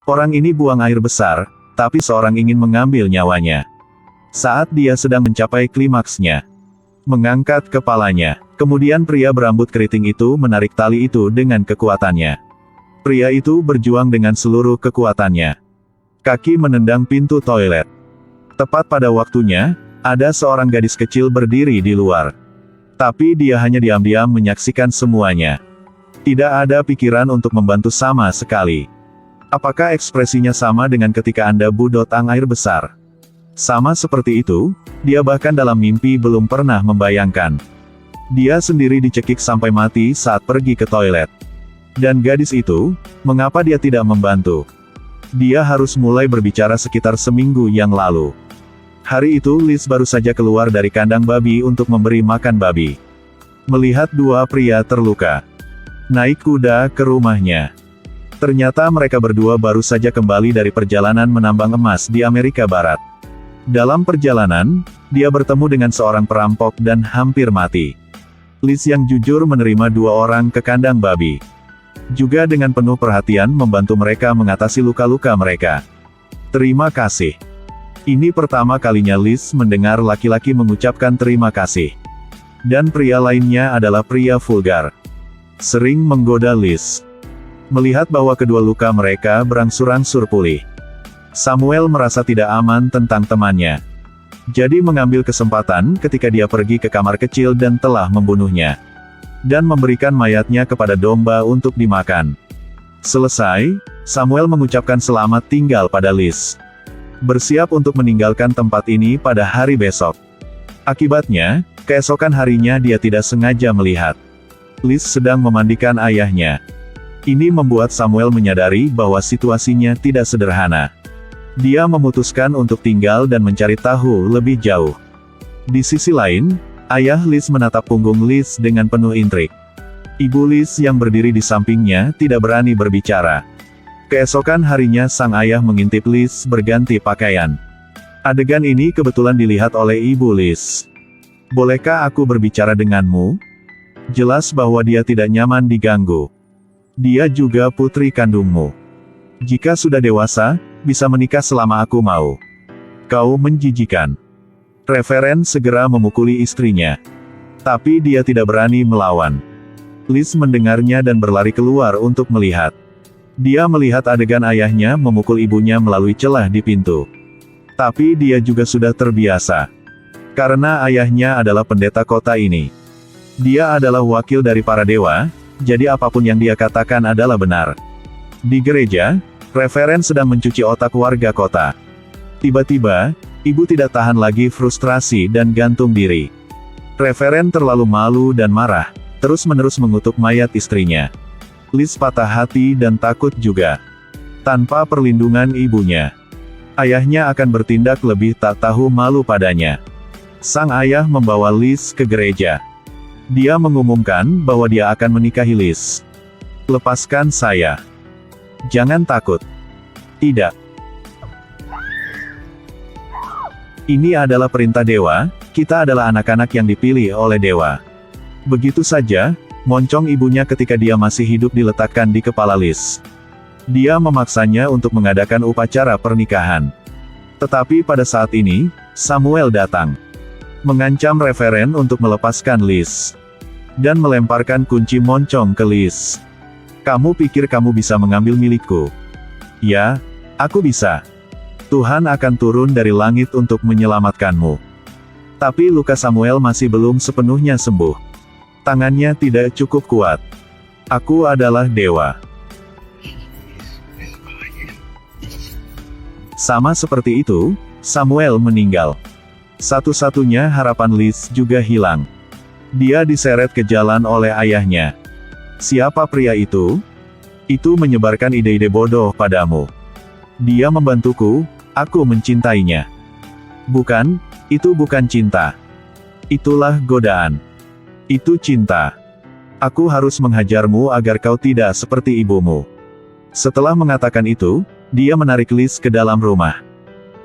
Orang ini buang air besar, tapi seorang ingin mengambil nyawanya. Saat dia sedang mencapai klimaksnya, mengangkat kepalanya, kemudian pria berambut keriting itu menarik tali itu dengan kekuatannya. Pria itu berjuang dengan seluruh kekuatannya. Kaki menendang pintu toilet. Tepat pada waktunya, ada seorang gadis kecil berdiri di luar. Tapi dia hanya diam-diam menyaksikan semuanya. Tidak ada pikiran untuk membantu sama sekali. Apakah ekspresinya sama dengan ketika Anda budotang air besar? Sama seperti itu, dia bahkan dalam mimpi belum pernah membayangkan. Dia sendiri dicekik sampai mati saat pergi ke toilet. Dan gadis itu, mengapa dia tidak membantu? Dia harus mulai berbicara sekitar seminggu yang lalu. Hari itu Liz baru saja keluar dari kandang babi untuk memberi makan babi. Melihat dua pria terluka naik kuda ke rumahnya. Ternyata mereka berdua baru saja kembali dari perjalanan menambang emas di Amerika Barat. Dalam perjalanan, dia bertemu dengan seorang perampok dan hampir mati. Liz yang jujur menerima dua orang ke kandang babi. Juga dengan penuh perhatian membantu mereka mengatasi luka-luka mereka. Terima kasih. Ini pertama kalinya Liz mendengar laki-laki mengucapkan terima kasih. Dan pria lainnya adalah pria vulgar. Sering menggoda Liz. Melihat bahwa kedua luka mereka berangsur-angsur pulih, Samuel merasa tidak aman tentang temannya. Jadi mengambil kesempatan ketika dia pergi ke kamar kecil dan telah membunuhnya. Dan memberikan mayatnya kepada domba untuk dimakan. Selesai, Samuel mengucapkan selamat tinggal pada Liz. Bersiap untuk meninggalkan tempat ini pada hari besok. Akibatnya, keesokan harinya dia tidak sengaja melihat Liz sedang memandikan ayahnya. Ini membuat Samuel menyadari bahwa situasinya tidak sederhana. Dia memutuskan untuk tinggal dan mencari tahu lebih jauh. Di sisi lain, ayah Liz menatap punggung Liz dengan penuh intrik. Ibu Liz yang berdiri di sampingnya tidak berani berbicara. Keesokan harinya sang ayah mengintip Liz berganti pakaian. Adegan ini kebetulan dilihat oleh ibu Liz. Bolehkah aku berbicara denganmu? Jelas bahwa dia tidak nyaman diganggu. Dia juga putri kandungmu. Jika sudah dewasa, bisa menikah selama aku mau. Kau menjijikan. Referen segera memukuli istrinya. Tapi dia tidak berani melawan. Liz mendengarnya dan berlari keluar untuk melihat. Dia melihat adegan ayahnya memukul ibunya melalui celah di pintu. Tapi dia juga sudah terbiasa. Karena ayahnya adalah pendeta kota ini. Dia adalah wakil dari para dewa, jadi apapun yang dia katakan adalah benar. Di gereja, Referen sedang mencuci otak warga kota. Tiba-tiba, ibu tidak tahan lagi frustrasi dan gantung diri. Referen terlalu malu dan marah, terus-menerus mengutuk mayat istrinya. Liz patah hati dan takut juga. Tanpa perlindungan ibunya, ayahnya akan bertindak lebih tak tahu malu padanya. Sang ayah membawa Liz ke gereja. Dia mengumumkan bahwa dia akan menikahi Liz. Lepaskan saya. Jangan takut. Tidak. Ini adalah perintah dewa, kita adalah anak-anak yang dipilih oleh dewa. Begitu saja, moncong ibunya ketika dia masih hidup diletakkan di kepala Liz. Dia memaksanya untuk mengadakan upacara pernikahan. Tetapi pada saat ini, Samuel datang. Mengancam Referen untuk melepaskan Liz. Dan melemparkan kunci moncong ke Liz. Kamu pikir kamu bisa mengambil milikku? Ya, aku bisa. Tuhan akan turun dari langit untuk menyelamatkanmu. Tapi luka Samuel masih belum sepenuhnya sembuh. Tangannya tidak cukup kuat. Aku adalah dewa. Sama seperti itu, Samuel meninggal. Satu-satunya harapan Liz juga hilang. Dia diseret ke jalan oleh ayahnya. Siapa pria itu? Itu menyebarkan ide-ide bodoh padamu. Dia membantuku, aku mencintainya. Bukan, itu bukan cinta. Itulah godaan. Itu cinta. Aku harus menghajarmu agar kau tidak seperti ibumu. Setelah mengatakan itu, dia menarik Liz ke dalam rumah.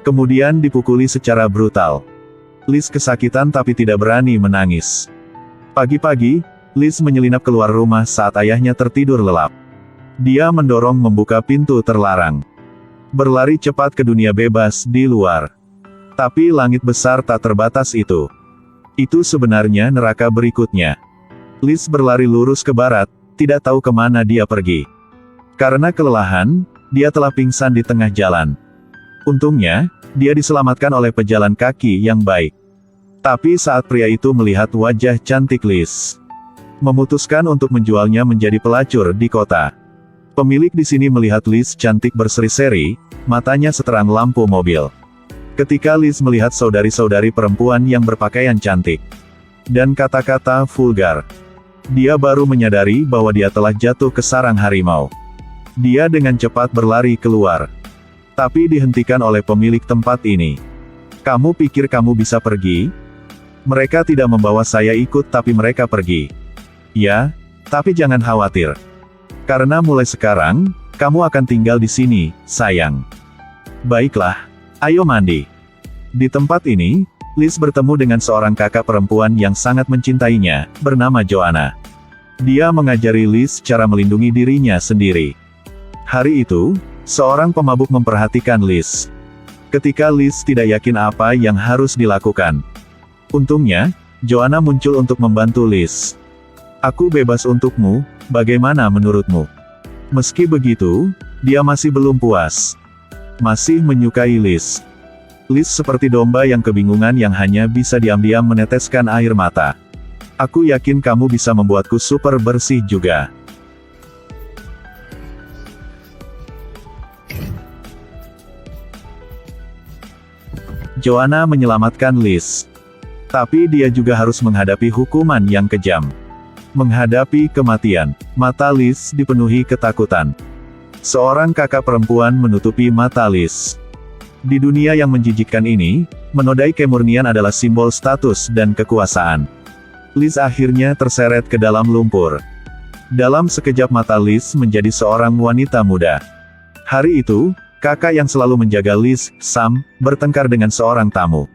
Kemudian dipukuli secara brutal. Liz kesakitan tapi tidak berani menangis. Pagi-pagi, Liz menyelinap keluar rumah saat ayahnya tertidur lelap. Dia mendorong membuka pintu terlarang. berlari cepat ke dunia bebas di luar. Tapi langit besar tak terbatas itu. Itu sebenarnya neraka berikutnya. Liz berlari lurus ke barat, tidak tahu kemana dia pergi. Karena kelelahan, dia telah pingsan di tengah jalan. Untungnya, dia diselamatkan oleh pejalan kaki yang baik. Tapi saat pria itu melihat wajah cantik Liz, memutuskan untuk menjualnya menjadi pelacur di kota. Pemilik di sini melihat Liz cantik berseri-seri, matanya seterang lampu mobil. Ketika Liz melihat saudari-saudari perempuan yang berpakaian cantik dan kata-kata vulgar, dia baru menyadari bahwa dia telah jatuh ke sarang harimau. Dia dengan cepat berlari keluar, tapi dihentikan oleh pemilik tempat ini. "Kamu pikir kamu bisa pergi? Mereka tidak membawa saya ikut tapi mereka pergi." "Ya, tapi jangan khawatir. Karena mulai sekarang, kamu akan tinggal di sini, sayang." "Baiklah, ayo mandi." Di tempat ini, Liz bertemu dengan seorang kakak perempuan yang sangat mencintainya, bernama Joanna. Dia mengajari Liz cara melindungi dirinya sendiri. Hari itu, seorang pemabuk memperhatikan Liz. Ketika Liz tidak yakin apa yang harus dilakukan, untungnya, Joanna muncul untuk membantu Liz. "Aku bebas untukmu, bagaimana menurutmu?" Meski begitu, dia masih belum puas. Masih menyukai Liz. Liz seperti domba yang kebingungan yang hanya bisa diam-diam meneteskan air mata. "Aku yakin kamu bisa membuatku super bersih juga." Joanna menyelamatkan Liz. Tapi dia juga harus menghadapi hukuman yang kejam. Menghadapi kematian. Mata Liz dipenuhi ketakutan. Seorang kakak perempuan menutupi mata Liz. Di dunia yang menjijikkan ini, menodai kemurnian adalah simbol status dan kekuasaan. Liz akhirnya terseret ke dalam lumpur. Dalam sekejap mata Liz menjadi seorang wanita muda. Hari itu, kakak yang selalu menjaga Liz, Sam, bertengkar dengan seorang tamu.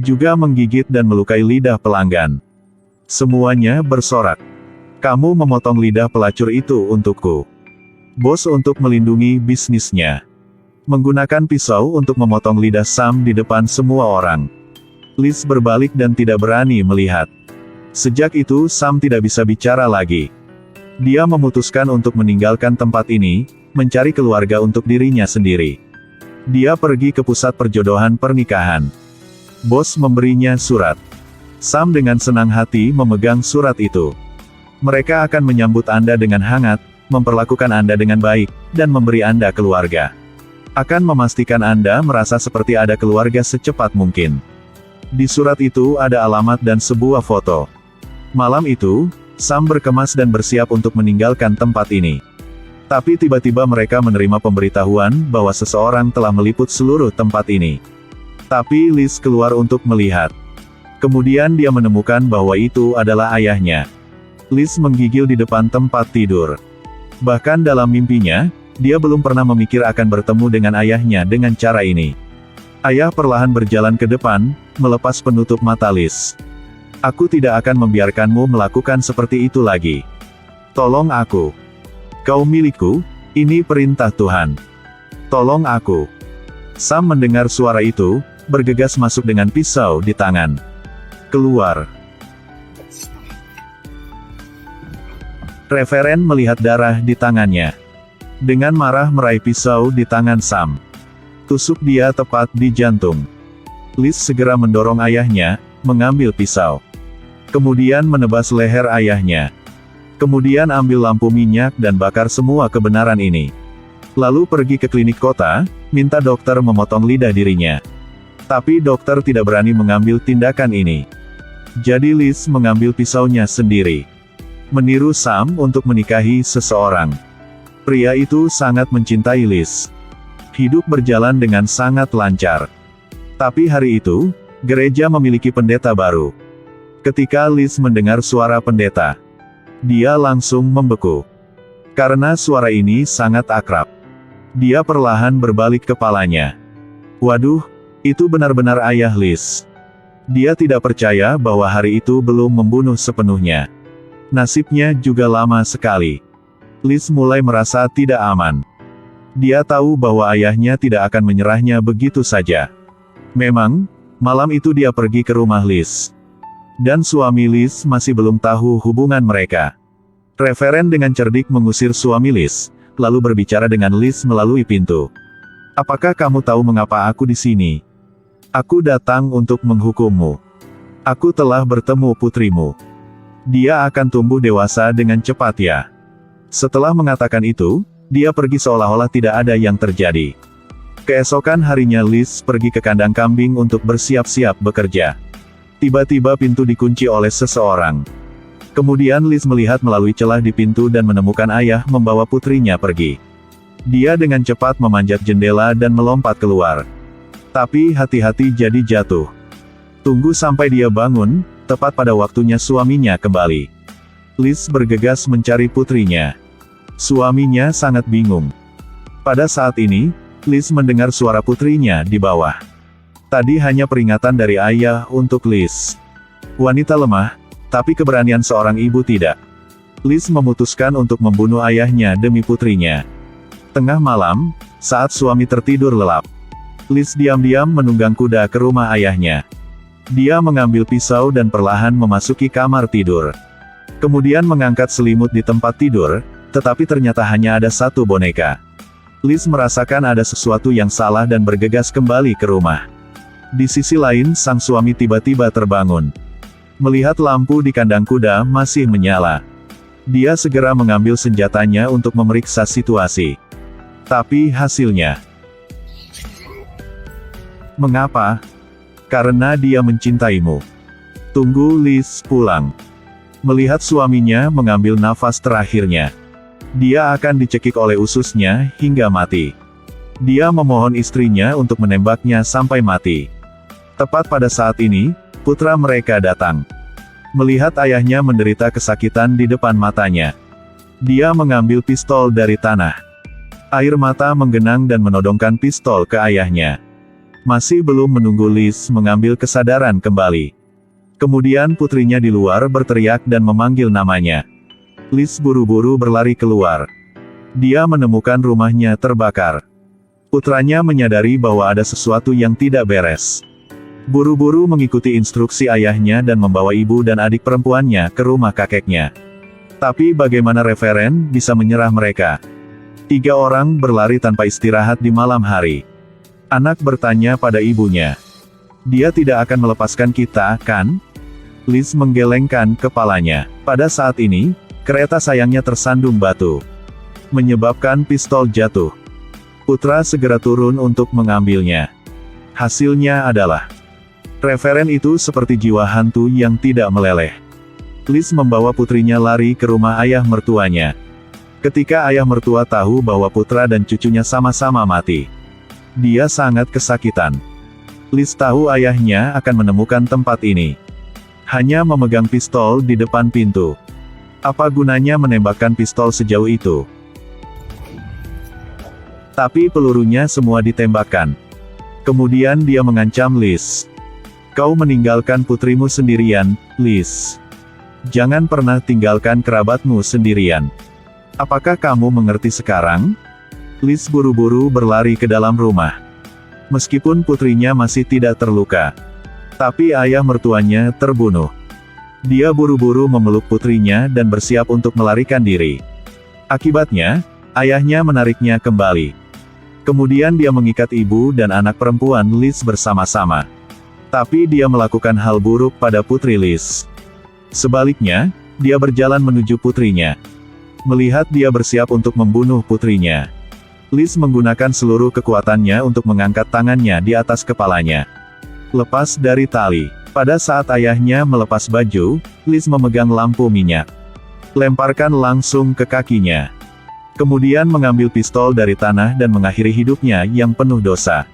Juga menggigit dan melukai lidah pelanggan. Semuanya bersorak. "Kamu memotong lidah pelacur itu untukku." Bos untuk melindungi bisnisnya menggunakan pisau untuk memotong lidah Sam di depan semua orang. Liz berbalik dan tidak berani melihat. Sejak itu Sam tidak bisa bicara lagi. Dia memutuskan untuk meninggalkan tempat ini, mencari keluarga untuk dirinya sendiri. Dia pergi ke pusat perjodohan pernikahan. Bos memberinya surat. Sam dengan senang hati memegang surat itu. "Mereka akan menyambut Anda dengan hangat, memperlakukan Anda dengan baik, dan memberi Anda keluarga. Akan memastikan Anda merasa seperti ada keluarga secepat mungkin." Di surat itu ada alamat dan sebuah foto. Malam itu, Sam berkemas dan bersiap untuk meninggalkan tempat ini. Tapi tiba-tiba mereka menerima pemberitahuan bahwa seseorang telah meliput seluruh tempat ini. Tapi Liz keluar untuk melihat. Kemudian dia menemukan bahwa itu adalah ayahnya. Liz menggigil di depan tempat tidur. Bahkan dalam mimpinya, dia belum pernah memikir akan bertemu dengan ayahnya dengan cara ini. Ayah perlahan berjalan ke depan, melepas penutup mata Liz. "Aku tidak akan membiarkanmu melakukan seperti itu lagi. Tolong aku. Kau milikku, ini perintah Tuhan. Tolong aku." Sam mendengar suara itu, bergegas masuk dengan pisau di tangan. Keluar. Referen melihat darah di tangannya. Dengan marah meraih pisau di tangan Sam. Tusuk dia tepat di jantung. Liz segera mendorong ayahnya, mengambil pisau. Kemudian menebas leher ayahnya. Kemudian ambil lampu minyak dan bakar semua kebenaran ini. Lalu pergi ke klinik kota, minta dokter memotong lidah dirinya. Tapi dokter tidak berani mengambil tindakan ini. Jadi Liz mengambil pisaunya sendiri. Meniru Sam untuk menikahi seseorang. Pria itu sangat mencintai Liz. Hidup berjalan dengan sangat lancar. Tapi hari itu, gereja memiliki pendeta baru. Ketika Liz mendengar suara pendeta, dia langsung membeku. Karena suara ini sangat akrab. Dia perlahan berbalik kepalanya. Waduh, itu benar-benar ayah Liz. Dia tidak percaya bahwa hari itu belum membunuh sepenuhnya. Nasibnya juga lama sekali. Liz mulai merasa tidak aman. Dia tahu bahwa ayahnya tidak akan menyerahnya begitu saja. Memang, malam itu dia pergi ke rumah Liz. Dan suami Liz masih belum tahu hubungan mereka. Referen dengan cerdik mengusir suami Liz, lalu berbicara dengan Liz melalui pintu. Apakah kamu tahu mengapa aku di sini? Aku datang untuk menghukummu. Aku telah bertemu putrimu. Dia akan tumbuh dewasa dengan cepat ya. Setelah mengatakan itu, dia pergi seolah-olah tidak ada yang terjadi. Keesokan harinya Liz pergi ke kandang kambing untuk bersiap-siap bekerja. Tiba-tiba pintu dikunci oleh seseorang. Kemudian Liz melihat melalui celah di pintu dan menemukan ayah membawa putrinya pergi. Dia dengan cepat memanjat jendela dan melompat keluar. Tapi hati-hati jadi jatuh. Tunggu sampai dia bangun, tepat pada waktunya suaminya kembali. Liz bergegas mencari putrinya. Suaminya sangat bingung. Pada saat ini, Liz mendengar suara putrinya di bawah. Tadi hanya peringatan dari ayah untuk Liz. Wanita lemah, tapi keberanian seorang ibu tidak. Liz memutuskan untuk membunuh ayahnya demi putrinya. Tengah malam, saat suami tertidur lelap, Liz diam-diam menunggang kuda ke rumah ayahnya. Dia mengambil pisau dan perlahan memasuki kamar tidur. Kemudian mengangkat selimut di tempat tidur, tetapi ternyata hanya ada satu boneka. Liz merasakan ada sesuatu yang salah dan bergegas kembali ke rumah. Di sisi lain, sang suami tiba-tiba terbangun. Melihat lampu di kandang kuda masih menyala. Dia segera mengambil senjatanya untuk memeriksa situasi. Tapi hasilnya. Mengapa? Karena dia mencintaimu. Tunggu Liz pulang. Melihat suaminya mengambil nafas terakhirnya. Dia akan dicekik oleh ususnya hingga mati. Dia memohon istrinya untuk menembaknya sampai mati. Tepat pada saat ini, putra mereka datang. Melihat ayahnya menderita kesakitan di depan matanya. Dia mengambil pistol dari tanah. Air mata menggenang dan menodongkan pistol ke ayahnya. Masih belum menunggu Liz mengambil kesadaran kembali. Kemudian putrinya di luar berteriak dan memanggil namanya. Liz buru-buru berlari keluar. Dia menemukan rumahnya terbakar. Putranya menyadari bahwa ada sesuatu yang tidak beres. Buru-buru mengikuti instruksi ayahnya dan membawa ibu dan adik perempuannya ke rumah kakeknya. Tapi bagaimana Referen bisa menyerah mereka? 3 orang berlari tanpa istirahat di malam hari. Anak bertanya pada ibunya. Dia tidak akan melepaskan kita, kan? Liz menggelengkan kepalanya. Pada saat ini, kereta sayangnya tersandung batu. Menyebabkan pistol jatuh. Putra segera turun untuk mengambilnya. Hasilnya adalah, Referen itu seperti jiwa hantu yang tidak meleleh. Liz membawa putrinya lari ke rumah ayah mertuanya. Ketika ayah mertua tahu bahwa putra dan cucunya sama-sama mati, dia sangat kesakitan. Liz tahu ayahnya akan menemukan tempat ini. Hanya memegang pistol di depan pintu. Apa gunanya menembakkan pistol sejauh itu? Tapi pelurunya semua ditembakkan. Kemudian dia mengancam Liz. Kau meninggalkan putrimu sendirian, Liz. Jangan pernah tinggalkan kerabatmu sendirian. Apakah kamu mengerti sekarang? Liz buru-buru berlari ke dalam rumah. Meskipun putrinya masih tidak terluka. Tapi ayah mertuanya terbunuh. Dia buru-buru memeluk putrinya dan bersiap untuk melarikan diri. Akibatnya, ayahnya menariknya kembali. Kemudian dia mengikat ibu dan anak perempuan Liz bersama-sama. Tapi dia melakukan hal buruk pada putri Liz. Sebaliknya, dia berjalan menuju putrinya. Melihat dia bersiap untuk membunuh putrinya, Liz menggunakan seluruh kekuatannya untuk mengangkat tangannya di atas kepalanya. Lepas dari tali. Pada saat ayahnya melepas baju, Liz memegang lampu minyak. Lemparkan langsung ke kakinya. Kemudian mengambil pistol dari tanah dan mengakhiri hidupnya yang penuh dosa.